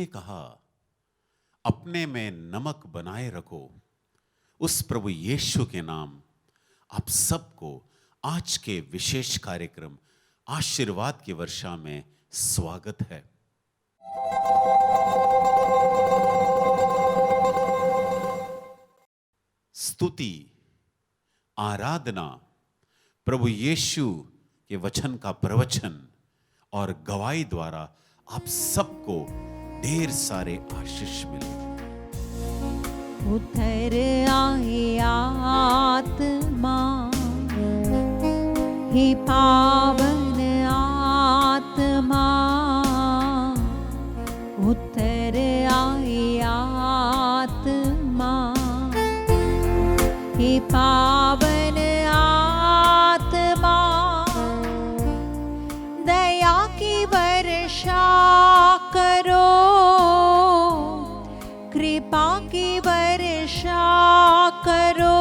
उसने कहा, अपने में नमक बनाए रखो। उस प्रभु यीशु के नाम आप सबको आज के विशेष कार्यक्रम आशीर्वाद की वर्षा में स्वागत है। स्तुति, आराधना, प्रभु यीशु के वचन का प्रवचन और गवाही द्वारा आप सबको ढेर सारे आशीष मिले। उतर आए आत्मा, हे पावन आत्मा, उतर आए आत्मा, हे पावन आत्मा, दया की वर्षा करो, कृपा की वर्षा करो,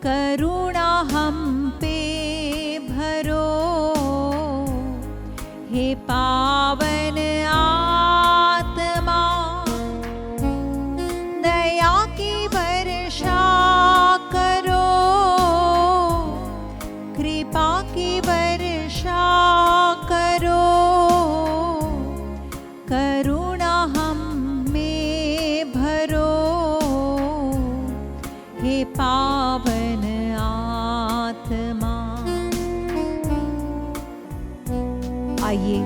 करुणा हम पे भरो, हे पावन आत्मा, दया की वर्षा करो, कृपा की वर्षा करो, करुणा हम में भरो, हे पावन आत्मा। आइए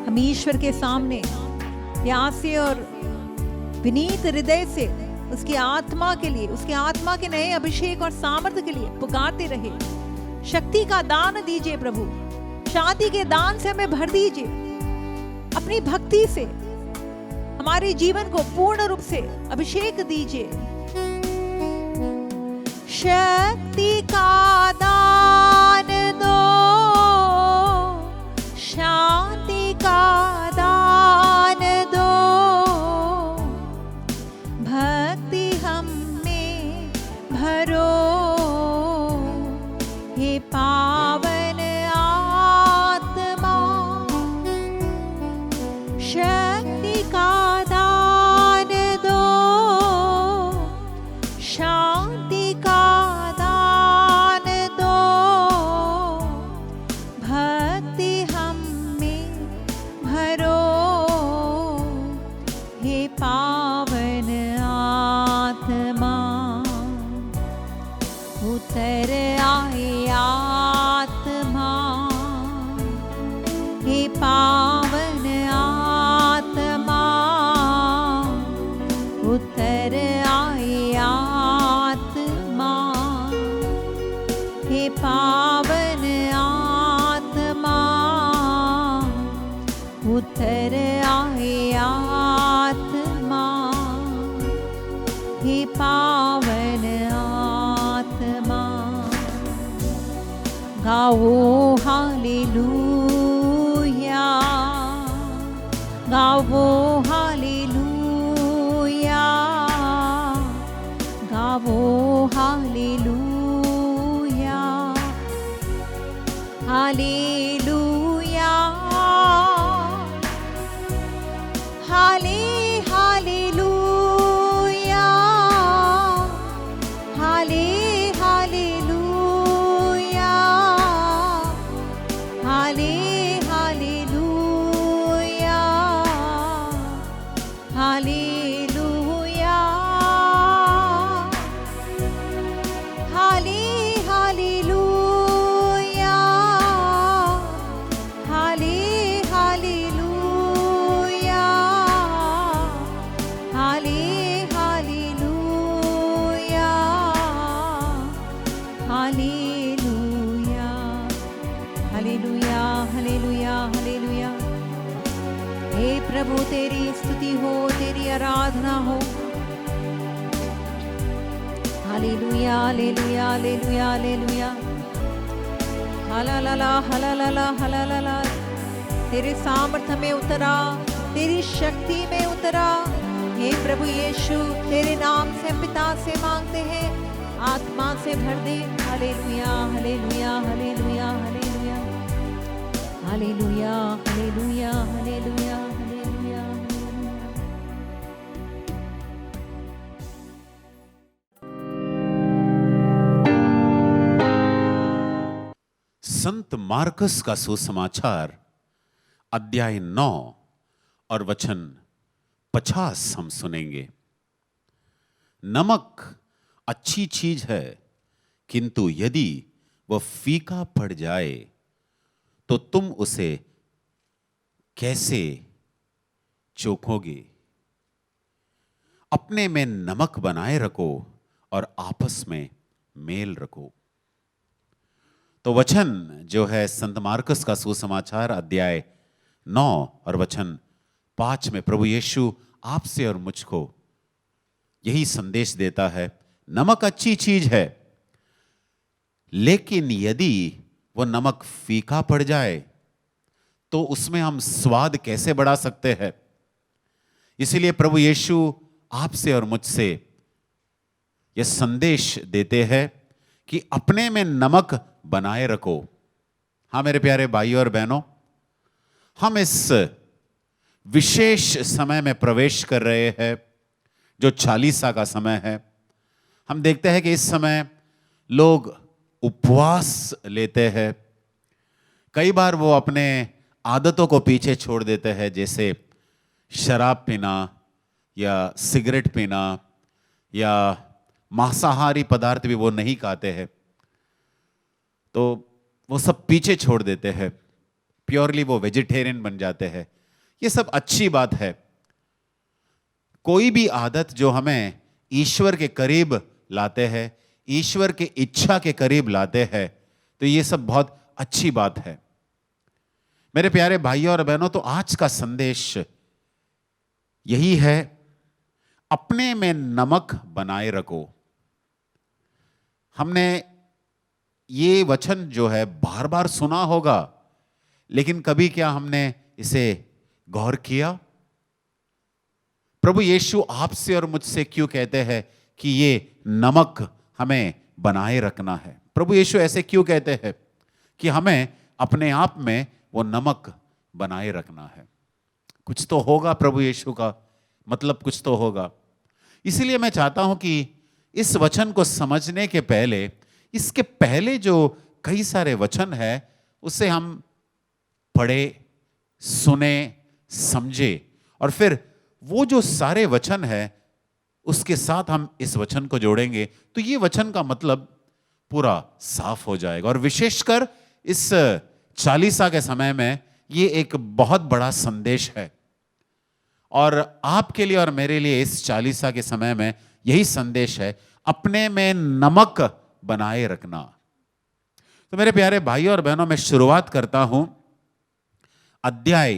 हम ईश्वर के सामने प्यास से और विनीत हृदय से उसकी आत्मा के लिए, उसके आत्मा के नए अभिषेक और सामर्थ्य के लिए पुकारते रहे। शक्ति का दान दीजिए प्रभु, शांति के दान से हमें भर दीजिए। अपनी भक्ति से हमारे जीवन को पूर्ण रूप से अभिषेक दीजिए। शक्ति का दान दो, शांति का दान दो, भक्ति हम में भरो, हे पावन आत्मा, शक्ति का दान दो, शांति का दान दो, भक्ति हम में भरो, हे पावन आत्मा। उतर आए आत्मा, हे पावन आत्मा, उतर आए आत्मा, हे पावन आत्मा, उतर आए आत्मा, हे पावन आत्मा। गाओ हालेलुया, गाओ हालेलुया, गाओ हालेलुया, हालेलुया, हाले हालेलुया, हाले हालेलुया, हाले हालेलुया, हालेलुया, हाले हालेलुया, हाले हालेलुया, हाले हालेलुया, हालेलुया, हालेलुया, हालेलुया, हालेलुया। हे प्रभु तेरी स्तुति हो, तेरी आराधना हो। हालेलुया, हालेलुया, हालेलुया, हालेलुया, हलालाला, हलालाला, हलालाला। तेरे सामर्थ्य में उतरा, तेरी शक्ति में उतरा। हे प्रभु यीशु, तेरे नाम से पिता से मांगते हैं, आत्मा से भर दे। हालेलुया, हालेलुया, हालेलुया, हालेलुया, हालेलुया, हालेलुया, हालेलुया, संत मार्कस का सुसमाचार अध्याय 9 और वचन 50 हम सुनेंगे। नमक अच्छी चीज है, किंतु यदि वह फीका पड़ जाए तो तुम उसे कैसे चोखोगे। अपने में नमक बनाए रखो और आपस में मेल रखो। तो वचन जो है संत मार्कस का सुसमाचार अध्याय 9 और वचन 5 में प्रभु यीशु आपसे और मुझको यही संदेश देता है। नमक अच्छी चीज है, लेकिन यदि वो नमक फीका पड़ जाए तो उसमें हम स्वाद कैसे बढ़ा सकते हैं। इसीलिए प्रभु यीशु आपसे और मुझसे यह संदेश देते हैं कि अपने में नमक बनाए रखो। हाँ मेरे प्यारे भाइयों और बहनों, हम इस विशेष समय में प्रवेश कर रहे हैं जो चालीसा का समय है। हम देखते हैं कि इस समय लोग उपवास लेते हैं। कई बार वो अपने आदतों को पीछे छोड़ देते हैं, जैसे शराब पीना या सिगरेट पीना या मांसाहारी पदार्थ भी वो नहीं खाते हैं, तो वो सब पीछे छोड़ देते हैं। प्योरली वो वेजिटेरियन बन जाते हैं। ये सब अच्छी बात है। कोई भी आदत जो हमें ईश्वर के करीब लाते हैं, ईश्वर के इच्छा के करीब लाते हैं, तो ये सब बहुत अच्छी बात है। मेरे प्यारे भाइयों और बहनों, तो आज का संदेश यही है, अपने में नमक बनाए रखो। हमने ये वचन जो है बार बार सुना होगा, लेकिन कभी क्या हमने इसे गौर किया? प्रभु यीशु आपसे और मुझसे क्यों कहते हैं कि ये नमक हमें बनाए रखना है? प्रभु यीशु ऐसे क्यों कहते हैं कि हमें अपने आप में वो नमक बनाए रखना है? कुछ तो होगा प्रभु यीशु का मतलब, कुछ तो होगा। इसीलिए मैं चाहता हूं कि इस वचन को समझने के पहले, इसके पहले जो कई सारे वचन है उसे हम पढ़े, सुने, समझे, और फिर वो जो सारे वचन है उसके साथ हम इस वचन को जोड़ेंगे तो ये वचन का मतलब पूरा साफ हो जाएगा। और विशेषकर इस चालीसा के समय में ये एक बहुत बड़ा संदेश है, और आपके लिए और मेरे लिए इस चालीसा के समय में यही संदेश है, अपने में नमक बनाए रखना। तो मेरे प्यारे भाइयों और बहनों, मैं शुरुआत करता हूं अध्याय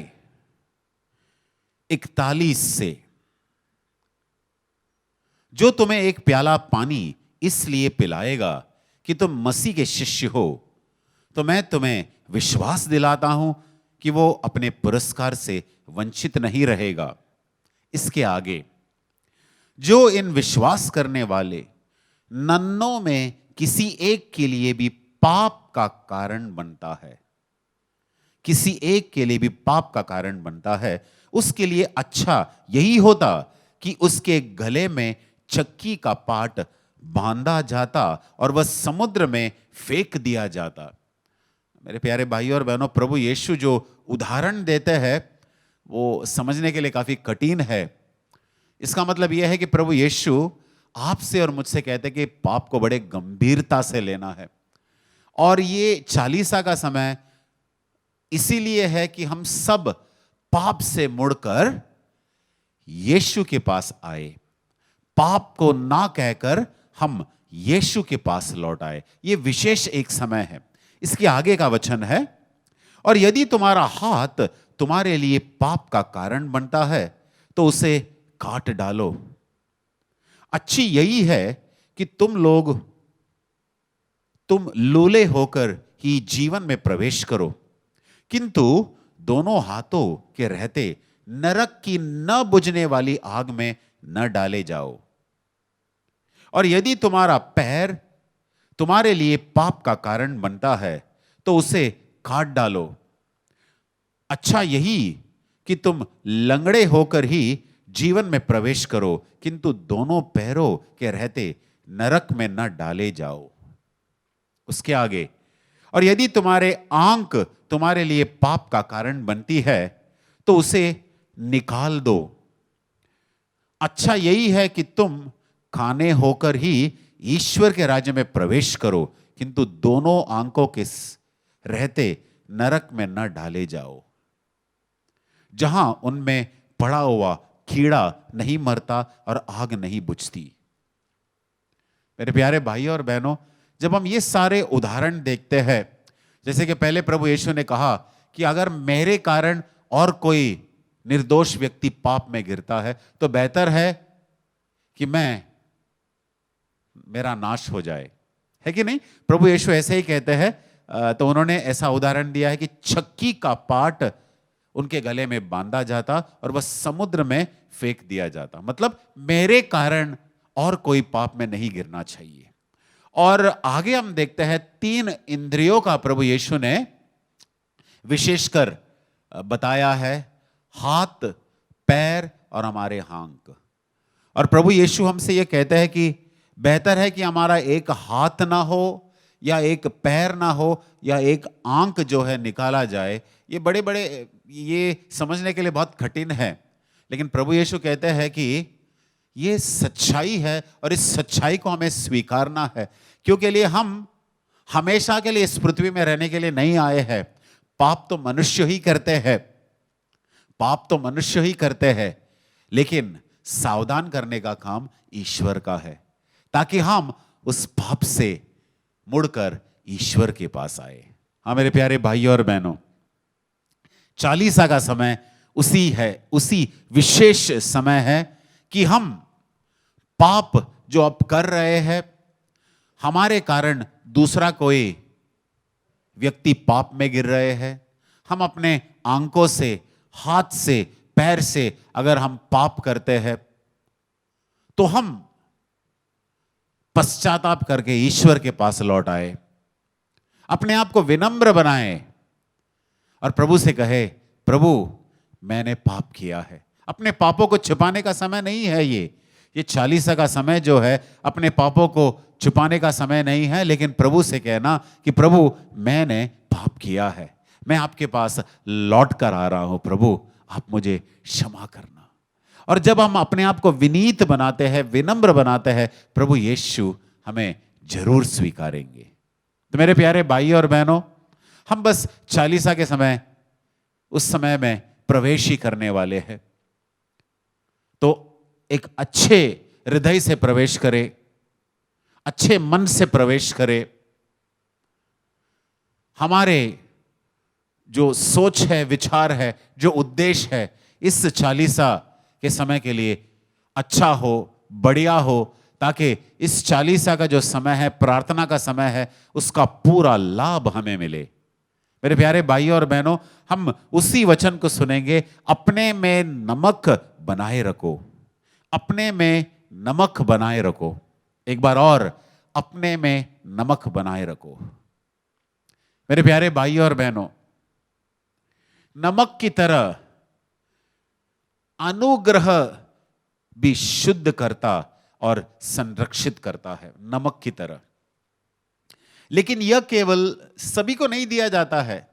41 से। जो तुम्हें एक प्याला पानी इसलिए पिलाएगा कि तुम मसीह के शिष्य हो, तो मैं तुम्हें विश्वास दिलाता हूं कि वो अपने पुरस्कार से वंचित नहीं रहेगा। इसके आगे, जो इन विश्वास करने वाले नन्नों में किसी एक के लिए भी पाप का कारण बनता है, किसी एक के लिए भी पाप का कारण बनता है, उसके लिए अच्छा यही होता कि उसके गले में चक्की का पाट बांधा जाता और वह समुद्र में फेंक दिया जाता। मेरे प्यारे भाइयों और बहनों, प्रभु यीशु जो उदाहरण देते हैं वो समझने के लिए काफी कठिन है। इसका मतलब यह है कि प्रभु यीशु आपसे और मुझसे कहते हैं कि पाप को बड़े गंभीरता से लेना है। और ये चालीसा का समय इसीलिए है कि हम सब पाप से मुड़कर यीशु के पास आए, पाप को ना कहकर हम यीशु के पास लौट आए। ये विशेष एक समय है। इसके आगे का वचन है, और यदि तुम्हारा हाथ तुम्हारे लिए पाप का कारण बनता है तो उसे काट डालो। अच्छी यही है कि तुम लूले होकर ही जीवन में प्रवेश करो, किंतु दोनों हाथों के रहते नरक की न बुझने वाली आग में न डाले जाओ। और यदि तुम्हारा पैर तुम्हारे लिए पाप का कारण बनता है तो उसे काट डालो। अच्छा यही कि तुम लंगड़े होकर ही जीवन में प्रवेश करो, किंतु दोनों पैरों के रहते नरक में न डाले जाओ। उसके आगे, और यदि तुम्हारे आंख तुम्हारे लिए पाप का कारण बनती है तो उसे निकाल दो। अच्छा यही है कि तुम काने होकर ही ईश्वर के राज्य में प्रवेश करो, किंतु दोनों आंखों के रहते नरक में न डाले जाओ, जहां उनमें पड़ा हुआ कीड़ा नहीं मरता और आग नहीं बुझती। मेरे प्यारे भाइयों और बहनों, जब हम ये सारे उदाहरण देखते हैं, जैसे कि पहले प्रभु यीशु ने कहा कि अगर मेरे कारण और कोई निर्दोष व्यक्ति पाप में गिरता है तो बेहतर है कि मेरा नाश हो जाए, है कि नहीं? प्रभु यीशु ऐसे ही कहते हैं। तो उन्होंने ऐसा उदाहरण दिया है कि चक्की का पाट उनके गले में बांधा जाता और वह समुद्र में फेंक दिया जाता। मतलब मेरे कारण और कोई पाप में नहीं गिरना चाहिए। और आगे हम देखते हैं 3 इंद्रियों का प्रभु यीशु ने विशेषकर बताया है, हाथ, पैर और हमारे आंख। और प्रभु यीशु हमसे यह कहते हैं कि बेहतर है कि हमारा एक हाथ ना हो या एक पैर ना हो या एक आंख जो है निकाला जाए। ये बड़े बड़े ये समझने के लिए बहुत कठिन है, लेकिन प्रभु यीशु कहते हैं कि ये सच्चाई है और इस सच्चाई को हमें स्वीकारना है, क्योंकि लिए हम हमेशा के लिए इस पृथ्वी में रहने के लिए नहीं आए हैं। पाप तो मनुष्य ही करते हैं, पाप तो मनुष्य ही करते हैं, लेकिन सावधान करने का काम ईश्वर का है, ताकि हम उस पाप से मुड़कर ईश्वर के पास आए। हाँ मेरे प्यारे भाइयों और बहनों, चालीसा का समय उसी विशेष समय है कि हम पाप जो अब कर रहे हैं, हमारे कारण दूसरा कोई व्यक्ति पाप में गिर रहे हैं, हम अपने आंखों से, हाथ से, पैर से अगर हम पाप करते हैं तो हम पश्चाताप करके ईश्वर के पास लौट आए, अपने आप को विनम्र बनाए और प्रभु से कहे, प्रभु मैंने पाप किया है। अपने पापों को छिपाने का समय नहीं है ये चालीसा का समय जो है अपने पापों को छुपाने का समय नहीं है, लेकिन प्रभु से कहना कि प्रभु मैंने पाप किया है, मैं आपके पास लौट कर आ रहा हूं, प्रभु आप मुझे क्षमा करना। और जब हम अपने आप को विनीत बनाते हैं, विनम्र बनाते हैं, प्रभु यीशु हमें जरूर स्वीकारेंगे। तो मेरे प्यारे भाई और बहनों, हम बस चालीसा के समय उस समय में प्रवेश ही करने वाले हैं, तो एक अच्छे हृदय से प्रवेश करें, अच्छे मन से प्रवेश करें। हमारे जो सोच है, विचार है, जो उद्देश्य है, इस चालीसा के समय के लिए अच्छा हो, बढ़िया हो, ताकि इस चालीसा का जो समय है, प्रार्थना का समय है, उसका पूरा लाभ हमें मिले। मेरे प्यारे भाइयों और बहनों, हम उसी वचन को सुनेंगे, अपने में नमक बनाए रखो, अपने में नमक बनाए रखो। एक बार और, अपने में नमक बनाए रखो। मेरे प्यारे भाइयों और बहनों, नमक की तरह अनुग्रह भी शुद्ध करता और संरक्षित करता है, नमक की तरह। लेकिन यह केवल सभी को नहीं दिया जाता है,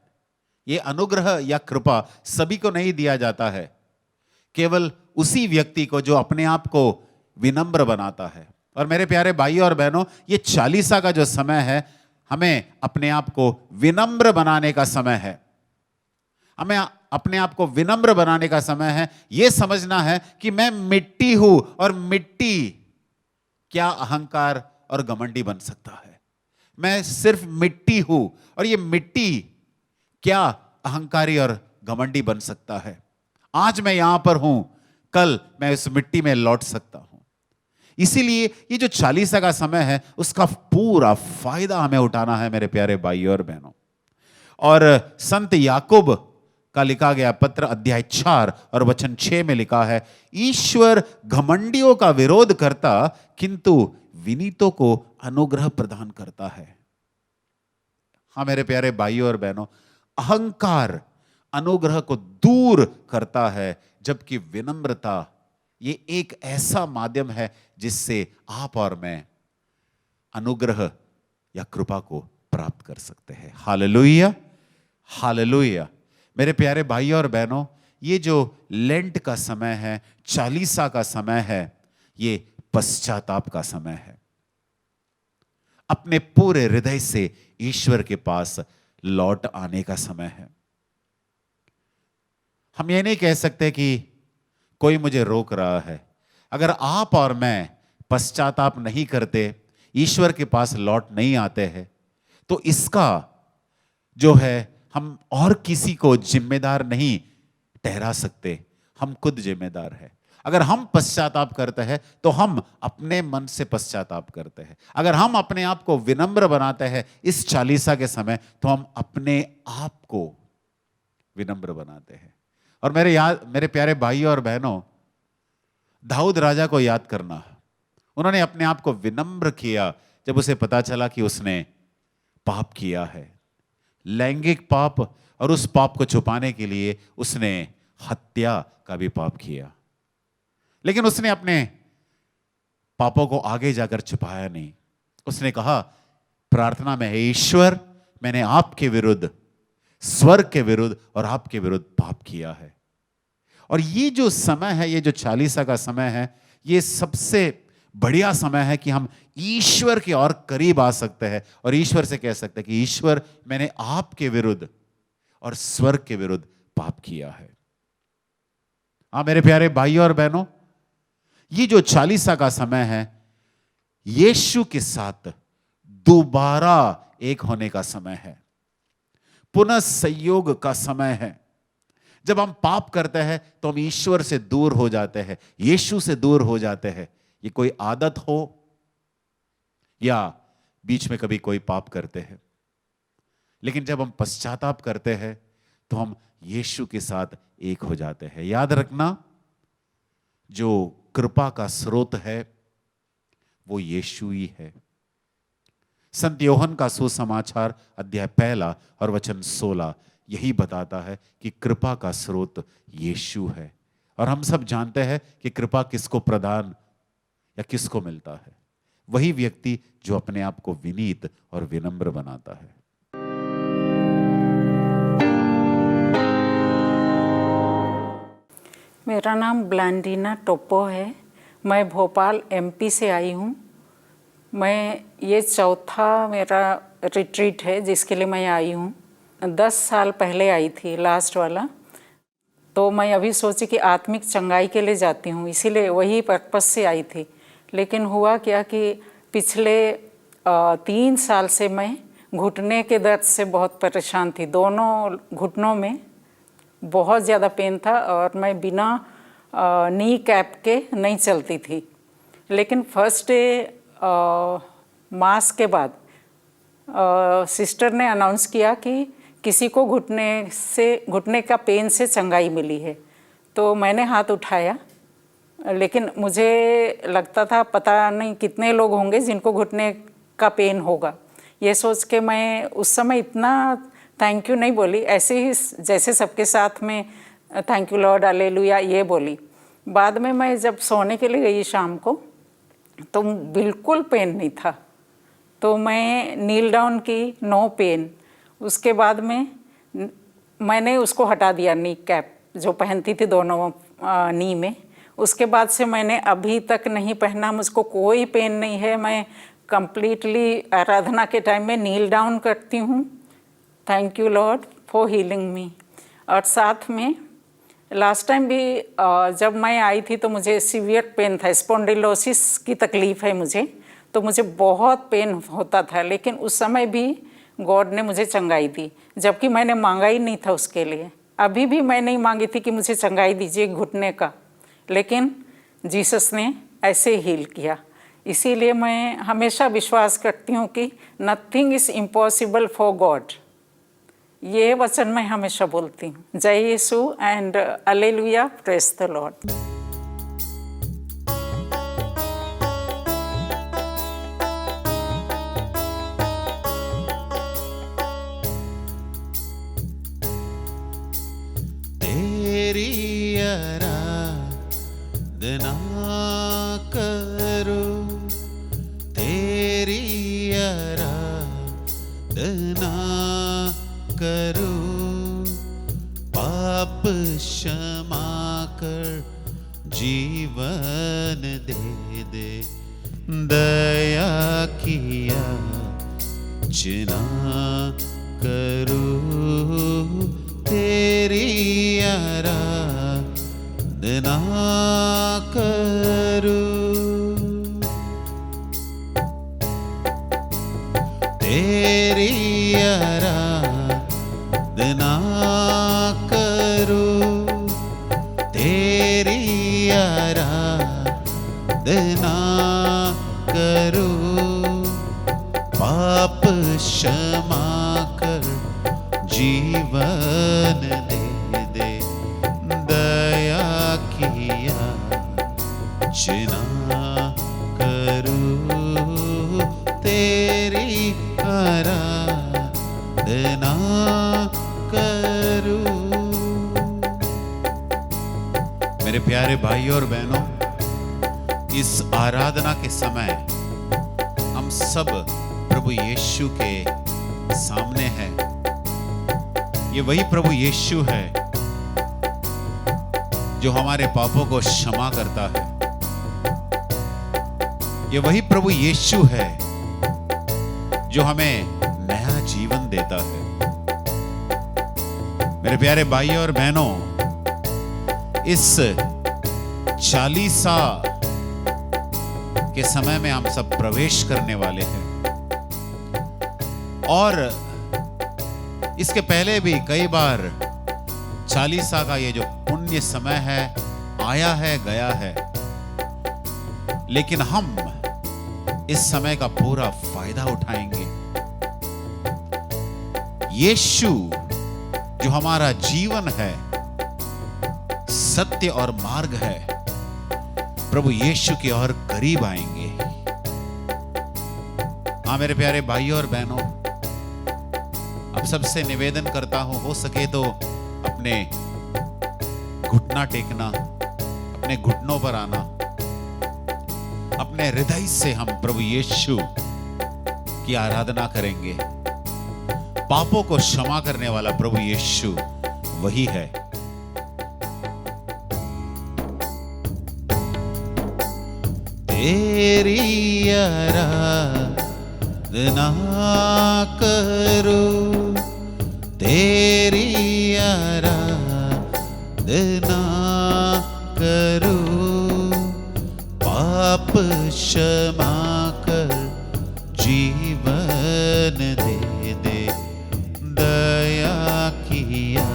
यह अनुग्रह या कृपा सभी को नहीं दिया जाता है, केवल उसी व्यक्ति को जो अपने आप को विनम्र बनाता है। और मेरे प्यारे भाइयों और बहनों, ये चालीसा का जो समय है, हमें अपने आप को विनम्र बनाने का समय है। हमें अपने आप को विनम्र बनाने का समय है। यह समझना है कि मैं मिट्टी हूं और मिट्टी क्या अहंकार और घमंडी बन सकता है। मैं सिर्फ मिट्टी हूं और ये मिट्टी क्या अहंकारी और घमंडी बन सकता है। आज मैं यहां पर हूं, कल मैं इस मिट्टी में लौट सकता हूं। इसीलिए ये जो चालीसा का समय है, उसका पूरा फायदा हमें उठाना है मेरे प्यारे भाइयों और बहनों। और संत याकूब का लिखा गया पत्र अध्याय 4 और वचन 6 में लिखा है, ईश्वर घमंडियों का विरोध करता, किंतु विनीतों को अनुग्रह प्रदान करता है। हाँ मेरे प्यारे भाइयों और बहनों, अहंकार अनुग्रह को दूर करता है, जबकि विनम्रता ये एक ऐसा माध्यम है जिससे आप और मैं अनुग्रह या कृपा को प्राप्त कर सकते हैं। Hallelujah, hallelujah. मेरे प्यारे भाई और बहनों, ये जो लेंट का समय है, चालीसा का समय है, ये पश्चाताप का समय है। अपने पूरे हृदय से ईश्वर के पास लौट आने का समय है। हम ये नहीं कह सकते कि कोई मुझे रोक रहा है। अगर आप और मैं पश्चाताप नहीं करते, ईश्वर के पास लौट नहीं आते हैं, तो इसका जो है हम और किसी को जिम्मेदार नहीं ठहरा सकते, हम खुद जिम्मेदार हैं। अगर हम पश्चाताप करते हैं तो हम अपने मन से पश्चाताप करते हैं। अगर हम अपने आप को विनम्र बनाते हैं इस चालीसा के समय, तो हम अपने आप को विनम्र बनाते हैं। और मेरे प्यारे भाई और बहनों, दाऊद राजा को याद करना, उन्होंने अपने आप को विनम्र किया जब उसे पता चला कि उसने पाप किया है, लैंगिक पाप, और उस पाप को छुपाने के लिए उसने हत्या का भी पाप किया। लेकिन उसने अपने पापों को आगे जाकर छुपाया नहीं। उसने कहा प्रार्थना में, है ईश्वर, मैंने आपके विरुद्ध, स्वर्ग के विरुद्ध और आपके विरुद्ध पाप किया है। और ये जो समय है, ये जो चालीसा का समय है, ये सबसे बढ़िया समय है कि हम ईश्वर के और करीब आ सकते हैं और ईश्वर से कह सकते हैं कि ईश्वर, मैंने आपके विरुद्ध और स्वर्ग के विरुद्ध पाप किया है। हाँ मेरे प्यारे भाइयों और बहनों, ये जो चालीसा का समय है, यीशु के साथ दोबारा एक होने का समय है, पुनः संयोग का समय है। जब हम पाप करते हैं तो हम ईश्वर से दूर हो जाते हैं, यीशु से दूर हो जाते हैं। ये कोई आदत हो या बीच में कभी कोई पाप करते हैं, लेकिन जब हम पश्चाताप करते हैं तो हम यीशु के साथ एक हो जाते हैं। याद रखना, जो कृपा का स्रोत है वो यीशु ही है। संत योहन का सुसमाचार अध्याय 1 और वचन 16 यही बताता है कि कृपा का स्रोत यीशु है। और हम सब जानते हैं कि कृपा किसको प्रदान या किसको मिलता है? वही व्यक्ति जो अपने आप को विनीत और विनम्र बनाता है। मेरा नाम ब्लांडीना टोप्पो है। मैं भोपाल एमपी से आई हूँ। ये चौथा मेरा रिट्रीट है जिसके लिए मैं आई हूँ। 10 साल पहले आई थी लास्ट वाला। तो मैं अभी सोची कि आत्मिक चंगाई के लिए जाती हूँ, इसीलिए वही पर्पस से आई थी। लेकिन हुआ क्या कि पिछले 3 साल से मैं घुटने के दर्द से बहुत परेशान थी। दोनों घुटनों में बहुत ज़्यादा पेन था और मैं बिना नी कैप के नहीं चलती थी। लेकिन फर्स्ट डे मास के बाद सिस्टर ने अनाउंस किया कि किसी को घुटने का पेन से चंगाई मिली है। तो मैंने हाथ उठाया, लेकिन मुझे लगता था पता नहीं कितने लोग होंगे जिनको घुटने का पेन होगा। ये सोच के मैं उस समय इतना थैंक यू नहीं बोली, ऐसे ही जैसे सबके साथ में थैंक यू लॉर्ड हालेलुया ये बोली। बाद में मैं जब सोने के लिए गई शाम को तो बिल्कुल पेन नहीं था, तो मैं नील डाउन की, नो पेन। उसके बाद में मैंने उसको हटा दिया, नी कैप जो पहनती थी दोनों नी में। उसके बाद से मैंने अभी तक नहीं पहना, मुझको कोई पेन नहीं है। मैं कंप्लीटली आराधना के टाइम में नील डाउन करती हूँ, thank you Lord for healing me. और साथ में लास्ट टाइम भी जब मैं आई थी तो मुझे सीवियर पेन था, स्पॉन्डिलोसिस की तकलीफ़ है मुझे, तो मुझे बहुत पेन होता था। लेकिन उस समय भी गॉड ने मुझे चंगाई दी, जबकि मैंने मांगा ही नहीं था उसके लिए। अभी भी मैं नहीं मांगी थी कि मुझे चंगाई दीजिए घुटने का, लेकिन जीसस ने ऐसे हील किया। इसीलिए मैं हमेशा विश्वास करती हूँ कि nothing is impossible for God. ये वचन मैं हमेशा बोलती हूँ। जय यीशु and hallelujah, praise the Lord. तेरी आराधना करो, तेरी आराधना ना करो, पाप क्षमा कर जीवन दे दे, दया किया चिना करो, तेरी आराधना करो, तेरी आराधना करो, तेरी आराधना करो, पाप क्षमा कर जीवन दे दे, दया किया चिना करो, तेरी आराधना करो। मेरे प्यारे भाई और बहनों, इस आराधना के समय हम सब प्रभु यीशु के सामने हैं। ये वही प्रभु यीशु है जो हमारे पापों को क्षमा करता है। ये वही प्रभु यीशु है जो हमें नया जीवन देता है। मेरे प्यारे भाई और बहनों, इस चालीसा के समय में हम सब प्रवेश करने वाले हैं, और इसके पहले भी कई बार चालीसा का ये जो पुण्य समय है आया है गया है, लेकिन हम इस समय का पूरा फायदा उठाएंगे। यीशु जो हमारा जीवन है, सत्य और मार्ग है, प्रभु यीशु के और करीब आएंगे। हाँ मेरे प्यारे भाइयों और बहनों, अब सबसे निवेदन करता हूं, हो सके तो अपने घुटना टेकना, अपने घुटनों पर आना, अपने हृदय से हम प्रभु यीशु की आराधना करेंगे। पापों को क्षमा करने वाला प्रभु यीशु वही है। तेरी आराधना करो, तेरी आराधना करो, पाप क्षमा कर जीवन दे दे, दया किया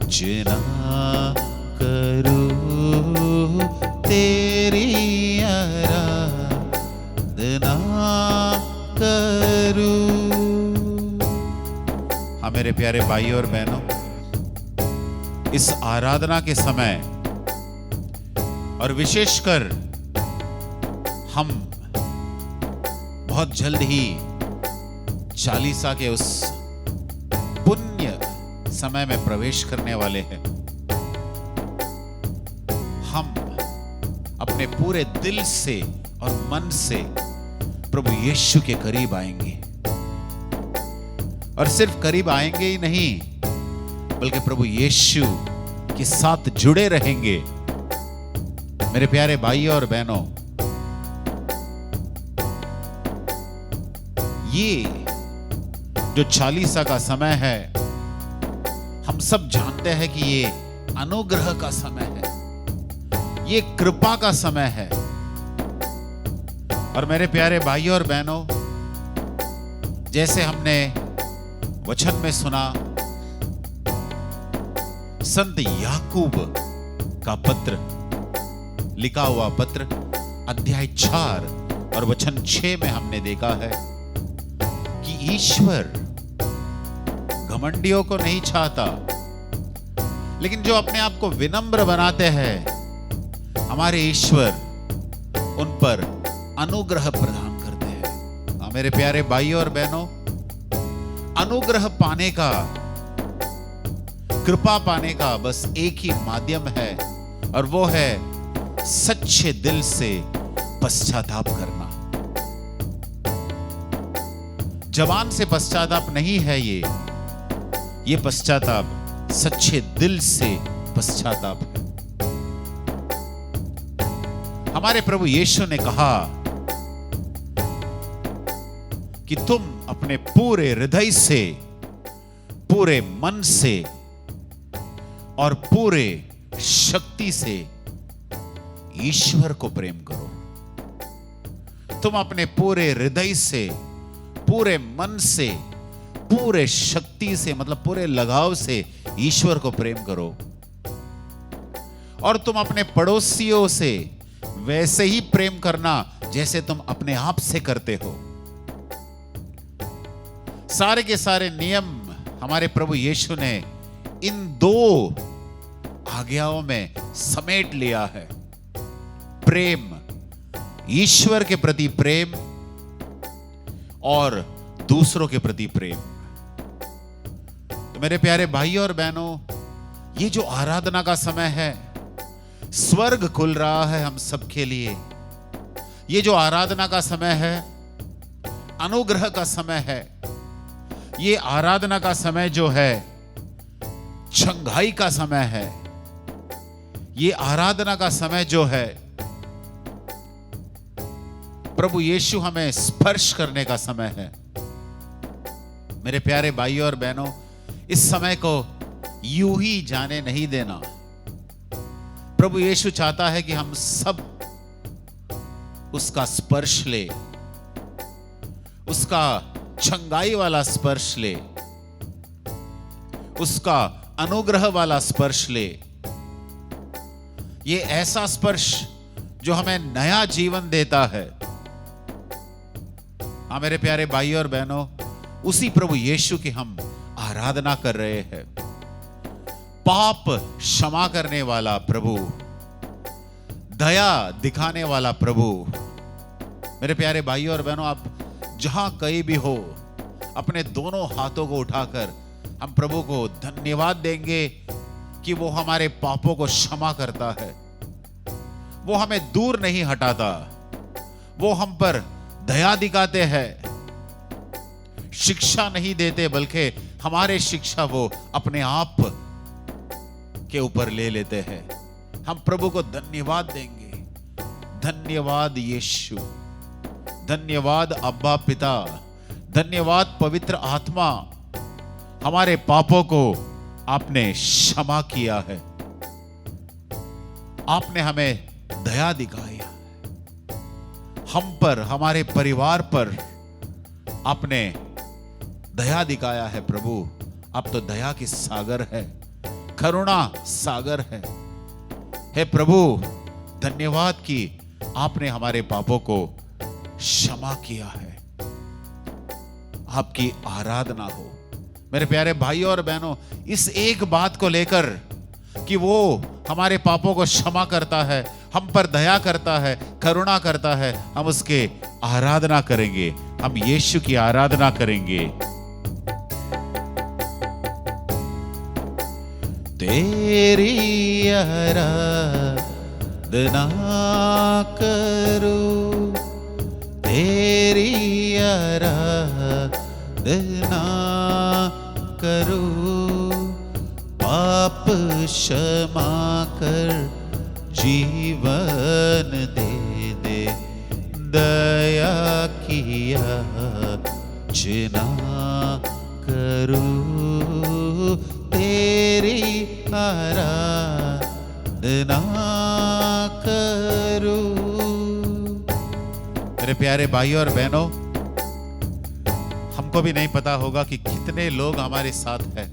चिना करो, तेरी आराधना करो। हाँ मेरे प्यारे भाई और बहनों, इस आराधना के समय और विशेषकर हम बहुत जल्द ही चालीसा के उस पुण्य समय में प्रवेश करने वाले हैं। हम अपने पूरे दिल से और मन से प्रभु यीशु के करीब आएंगे, और सिर्फ करीब आएंगे ही नहीं, बल्कि प्रभु यीशु के साथ जुड़े रहेंगे। मेरे प्यारे भाई और बहनों, ये जो चालीसा का समय है, हम सब जानते हैं कि ये अनुग्रह का समय है, ये कृपा का समय है। और मेरे प्यारे भाइयों और बहनों, जैसे हमने वचन में सुना, संत याकूब का पत्र, लिखा हुआ पत्र, अध्याय 4 और वचन 6 में हमने देखा है कि ईश्वर घमंडियों को नहीं चाहता, लेकिन जो अपने आप को विनम्र बनाते हैं, हमारे ईश्वर उन पर अनुग्रह प्रदान करते हैं। मेरे प्यारे भाइयों और बहनों, अनुग्रह पाने का, कृपा पाने का बस एक ही माध्यम है, और वो है सच्चे दिल से पश्चाताप करना। जबान से पश्चाताप नहीं है, ये पश्चाताप सच्चे दिल से पश्चाताप है। हमारे प्रभु यीशु ने कहा कि तुम अपने पूरे हृदय से, पूरे मन से और पूरे शक्ति से ईश्वर को प्रेम करो। तुम अपने पूरे हृदय से, पूरे मन से, पूरे शक्ति से, मतलब पूरे लगाव से ईश्वर को प्रेम करो। और तुम अपने पड़ोसियों से वैसे ही प्रेम करना जैसे तुम अपने आप से करते हो। सारे के सारे नियम हमारे प्रभु यीशु ने इन दो आज्ञाओं में समेट लिया है। प्रेम, ईश्वर के प्रति प्रेम और दूसरों के प्रति प्रेम। तो मेरे प्यारे भाइयों और बहनों, ये जो आराधना का समय है, स्वर्ग खुल रहा है हम सबके लिए। ये जो आराधना का समय है, अनुग्रह का समय है। ये आराधना का समय जो है, छंगाई का समय है। ये आराधना का समय जो है, प्रभु यीशु हमें स्पर्श करने का समय है। मेरे प्यारे भाइयों और बहनों, इस समय को यूं ही जाने नहीं देना। प्रभु यीशु चाहता है कि हम सब उसका स्पर्श ले, उसका छंगाई वाला स्पर्श ले, उसका अनुग्रह वाला स्पर्श ले। ये ऐसा स्पर्श जो हमें नया जीवन देता है। हाँ मेरे प्यारे भाइयों और बहनों, उसी प्रभु यीशु की हम आराधना कर रहे हैं। पाप क्षमा करने वाला प्रभु, दया दिखाने वाला प्रभु। मेरे प्यारे भाइयों और बहनों, आप जहां कहीं भी हो, अपने दोनों हाथों को उठाकर हम प्रभु को धन्यवाद देंगे कि वो हमारे पापों को क्षमा करता है। वो हमें दूर नहीं हटाता, वो हम पर दया दिखाते हैं। शिक्षा नहीं देते, बल्कि हमारे शिक्षा वो अपने आप के ऊपर ले लेते हैं। हम प्रभु को धन्यवाद देंगे। धन्यवाद यीशु, धन्यवाद अब्बा पिता, धन्यवाद पवित्र आत्मा। हमारे पापों को आपने क्षमा किया है। आपने हमें दया दिखाया, हम पर, हमारे परिवार पर आपने दया दिखाया है। प्रभु आप तो दया की सागर है, करुणा सागर है। हे प्रभु, धन्यवाद कि आपने हमारे पापों को क्षमा किया है। आपकी आराधना हो। मेरे प्यारे भाइयों और बहनों, इस एक बात को लेकर कि वो हमारे पापों को क्षमा करता है, हम पर दया करता है, करुणा करता है, हम उसके आराधना करेंगे। हम यीशु की आराधना करेंगे। तेरी आराधना करो, तेरी आराधना करो, पाप क्षमा कर जीवन दे दे, दया किया जना करो, तेरी आराधना करो। मेरे प्यारे भाइयों और बहनों, हमको भी नहीं पता होगा कि कितने लोग हमारे साथ हैं,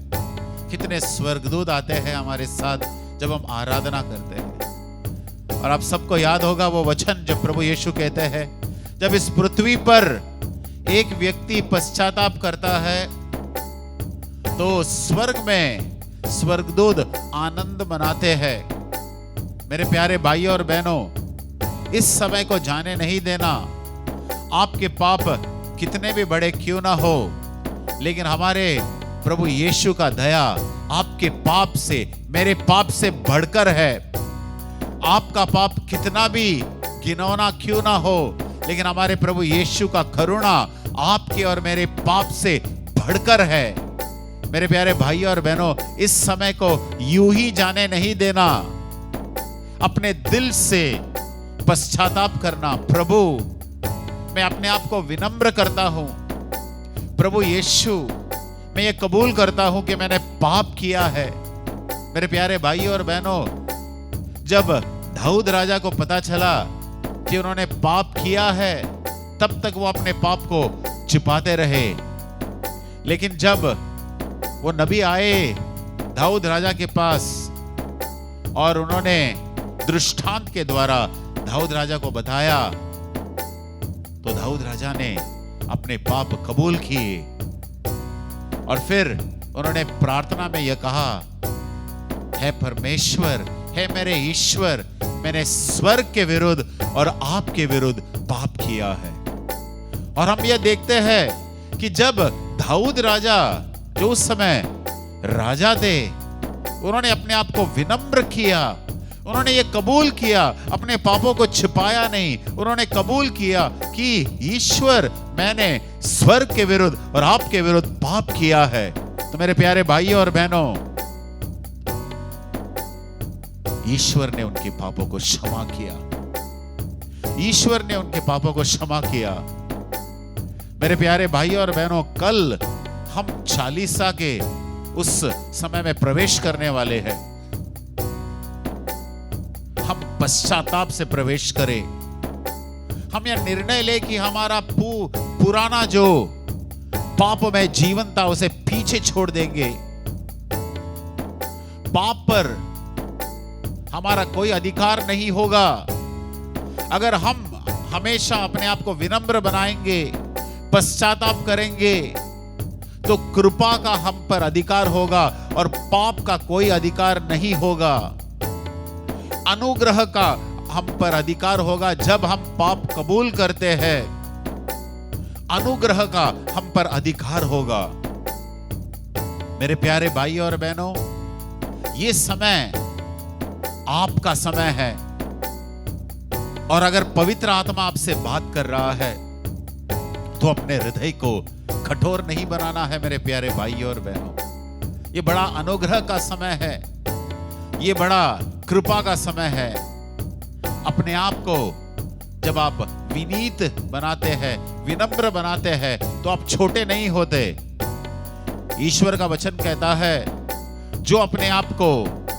कितने स्वर्गदूत आते हैं हमारे साथ जब हम आराधना करते हैं। और आप सबको याद होगा वो वचन जब प्रभु यीशु कहते हैं, जब इस पृथ्वी पर एक व्यक्ति पश्चाताप करता है तो स्वर्ग में स्वर्गदूत आनंद मनाते हैं। मेरे प्यारे भाइयों और बहनों, इस समय को जाने नहीं देना। आपके पाप कितने भी बड़े क्यों ना हो, लेकिन हमारे प्रभु यीशु का दया आपके पाप से, मेरे पाप से बढ़कर है। आपका पाप कितना भी घिनौना क्यों ना हो, लेकिन हमारे प्रभु यीशु का करुणा आपके और मेरे पाप से बढ़कर है। मेरे प्यारे भाई और बहनों, इस समय को यूं ही जाने नहीं देना। अपने दिल से पश्चाताप करना। प्रभु, मैं अपने आप को विनम्र करता हूं। प्रभु यीशु, मैं ये कबूल करता हूं कि मैंने पाप किया है। मेरे प्यारे भाई और बहनों, जब दाऊद राजा को पता चला कि उन्होंने पाप किया है, तब तक वो अपने पाप को छिपाते रहे। लेकिन जब वो नबी आए दाऊद राजा के पास और उन्होंने दृष्टांत के द्वारा दाऊद राजा को बताया, तो दाऊद राजा ने अपने पाप कबूल किए और फिर उन्होंने प्रार्थना में यह कहा, हे परमेश्वर, हे मेरे ईश्वर, मैंने स्वर्ग के विरुद्ध और आपके विरुद्ध पाप किया है। और हम यह देखते हैं कि जब दाऊद राजा, जो उस समय राजा थे, उन्होंने अपने आप को विनम्र किया, उन्होंने ये कबूल किया, अपने पापों को छिपाया नहीं, उन्होंने कबूल किया कि ईश्वर, मैंने स्वर्ग के विरुद्ध और आपके विरुद्ध पाप किया है। तो मेरे प्यारे भाइयों और बहनों, ईश्वर ने उनके पापों को क्षमा किया। ईश्वर ने उनके पापों को क्षमा किया। मेरे प्यारे भाइयों और बहनों, कल हम चालीसा के उस समय में प्रवेश करने वाले हैं। हम पश्चाताप से प्रवेश करें। हम यह निर्णय ले कि हमारा पुराना जो पाप में जीवन था उसे पीछे छोड़ देंगे। पाप पर हमारा कोई अधिकार नहीं होगा। अगर हम हमेशा अपने आप को विनम्र बनाएंगे, पश्चाताप करेंगे, तो कृपा का हम पर अधिकार होगा और पाप का कोई अधिकार नहीं होगा। अनुग्रह का हम पर अधिकार होगा जब हम पाप कबूल करते हैं। अनुग्रह का हम पर अधिकार होगा। मेरे प्यारे भाई और बहनों, ये समय आपका समय है। और अगर पवित्र आत्मा आपसे बात कर रहा है तो अपने हृदय को कठोर नहीं बनाना है। मेरे प्यारे भाई और बहनों, ये बड़ा अनुग्रह का समय है, ये बड़ा कृपा का समय है। अपने आप को जब आप विनीत बनाते हैं, विनम्र बनाते हैं, तो आप छोटे नहीं होते। ईश्वर का वचन कहता है, जो अपने आप को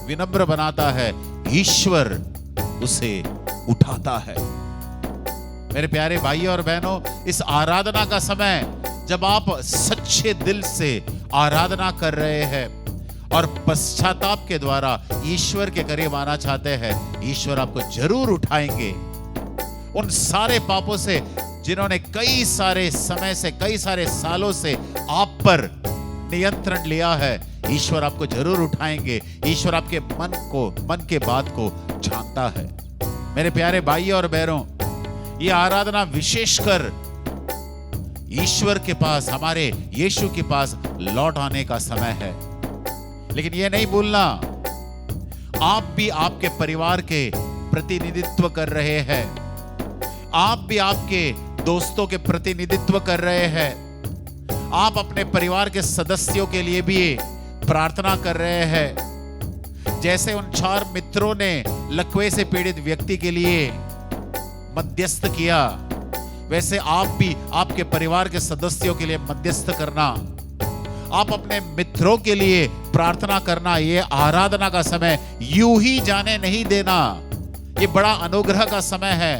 विनम्र बनाता है, ईश्वर उसे उठाता है। मेरे प्यारे भाई और बहनों, इस आराधना का समय जब आप सच्चे दिल से आराधना कर रहे हैं और पश्चाताप के द्वारा ईश्वर के करीब आना चाहते हैं, ईश्वर आपको जरूर उठाएंगे। उन सारे पापों से जिन्होंने कई सारे समय से, कई सारे सालों से आप पर नियंत्रण लिया है, ईश्वर आपको जरूर उठाएंगे। ईश्वर आपके मन के बात को जानता है। मेरे प्यारे भाई और बहनों, ये आराधना विशेषकर ईश्वर के पास, हमारे यीशु के पास लौट आने का समय है। लेकिन ये नहीं भूलना, आप भी आपके परिवार के प्रतिनिधित्व कर रहे हैं। आप भी आपके दोस्तों के प्रतिनिधित्व कर रहे हैं। आप अपने परिवार के सदस्यों के लिए भी प्रार्थना कर रहे हैं। जैसे उन 4 मित्रों ने लकवे से पीड़ित व्यक्ति के लिए मध्यस्थ किया, वैसे आप भी आपके परिवार के सदस्यों के लिए मध्यस्थ करना, आप अपने मित्रों के लिए प्रार्थना करना। ये आराधना का समय यूं ही जाने नहीं देना। ये बड़ा अनुग्रह का समय है।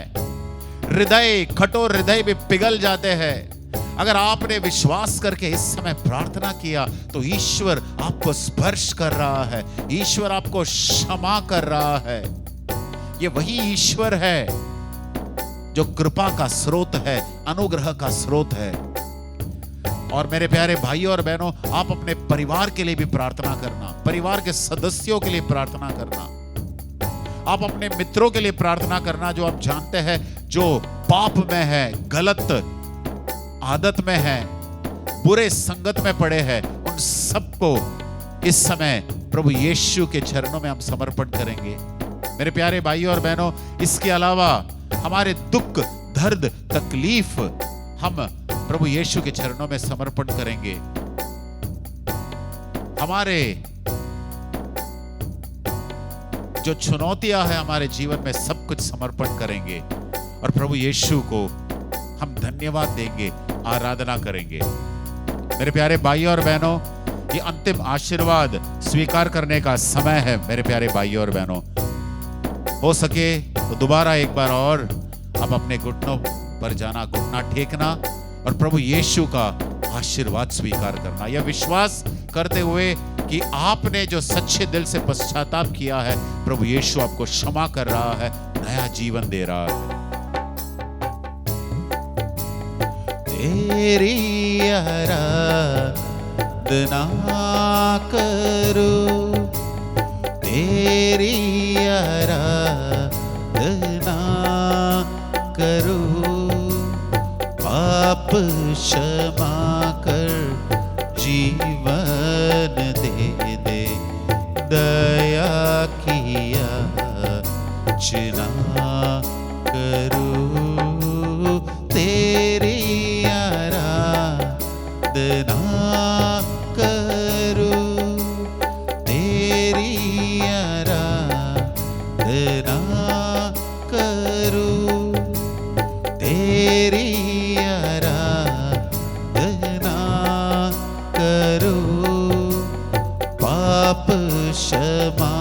हृदय, कठोर हृदय भी पिघल जाते हैं। अगर आपने विश्वास करके इस समय प्रार्थना किया तो ईश्वर आपको स्पर्श कर रहा है, ईश्वर आपको क्षमा कर रहा है। ये वही ईश्वर है जो कृपा का स्रोत है, अनुग्रह का स्रोत है। और मेरे प्यारे भाइयों और बहनों, आप अपने परिवार के लिए भी प्रार्थना करना, परिवार के सदस्यों के लिए प्रार्थना करना, आप अपने मित्रों के लिए प्रार्थना करना जो आप जानते हैं जो पाप में है, गलत आदत में है, बुरे संगत में पड़े हैं। उन सबको इस समय प्रभु यीशु के चरणों में हम समर्पण करेंगे। मेरे प्यारे भाइयों और बहनों, इसके अलावा हमारे दुख, दर्द, तकलीफ हम प्रभु यीशु के चरणों में समर्पण करेंगे। हमारे जो चुनौतियां हैं हमारे जीवन में सब कुछ समर्पण करेंगे और प्रभु यीशु को हम धन्यवाद देंगे, आराधना करेंगे। मेरे प्यारे भाइयों और बहनों, ये अंतिम आशीर्वाद स्वीकार करने का समय है। मेरे प्यारे भाइयों और बहनों, हो सके तो दोबारा एक बार और आप अपने घुटनों पर जाना, घुटना टेकना और प्रभु यीशु का आशीर्वाद स्वीकार करना, यह विश्वास करते हुए कि आपने जो सच्चे दिल से पश्चाताप किया है, प्रभु यीशु आपको क्षमा कर रहा है, नया जीवन दे रहा है। तेरी आराधना करो, तेरी आराधना करो, पाप क्षमा कर जीवन दे दे, दया किया याचना करो, तेरी आराधना करो, तेरी आराधना करो, तेरी आराधना करो, पाप क्षमा